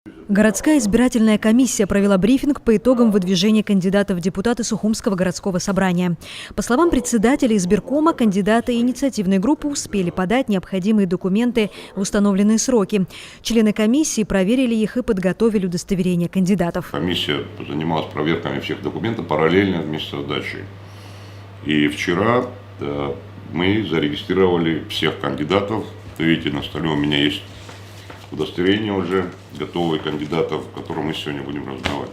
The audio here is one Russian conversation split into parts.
Городская избирательная комиссия провела брифинг по итогам выдвижения кандидатов в депутаты Сухумского городского собрания. По словам председателя избиркома, кандидаты инициативной группы успели подать необходимые документы в установленные сроки. Члены комиссии проверили их и подготовили удостоверение кандидатов. Комиссия занималась проверками всех документов параллельно вместе с сдачей. И вчера мы зарегистрировали всех кандидатов. Вы видите, на столе у меня есть удостоверение уже готовые кандидатов, которые мы сегодня будем раздавать.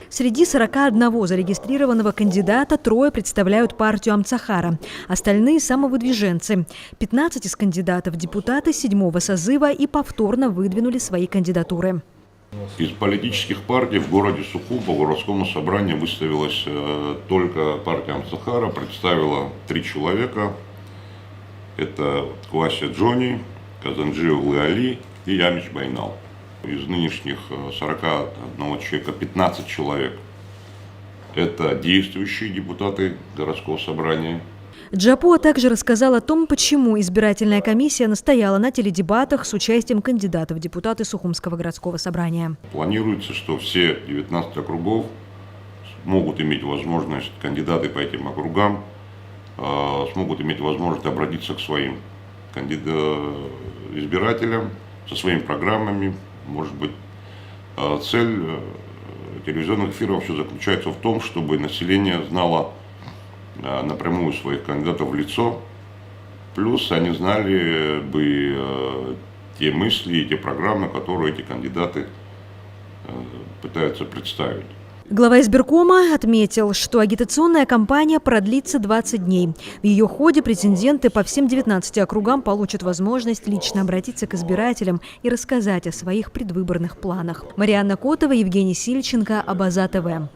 Среди 41 зарегистрированного кандидата 3 представляют партию Амцахара, остальные – самовыдвиженцы. 15 из кандидатов – депутаты 7-го созыва и повторно выдвинули свои кандидатуры. Из политических партий в городе Сухум по городскому собранию выставилась только партия Амцахара, представила 3 человека. Это Квася Джони, Казанджиев Али и Ямич Байнал. Из нынешних 41 человека 15 человек – это действующие депутаты городского собрания. Джапуа также рассказал о том, почему избирательная комиссия настояла на теледебатах с участием кандидатов в депутаты Сухумского городского собрания. Планируется, что все 19 округов могут иметь возможность, кандидаты по этим округам смогут иметь возможность обратиться к своим избирателям со своими программами. Может быть, цель телевизионных эфиров все заключается в том, чтобы население знало напрямую своих кандидатов в лицо, плюс они знали бы те мысли и те программы, которые эти кандидаты пытаются представить. Глава избиркома отметил, что агитационная кампания продлится 20 дней. В ее ходе претенденты по всем 19 округам получат возможность лично обратиться к избирателям и рассказать о своих предвыборных планах. Марианна Котова, Евгений Сильченко, Абаза ТВ.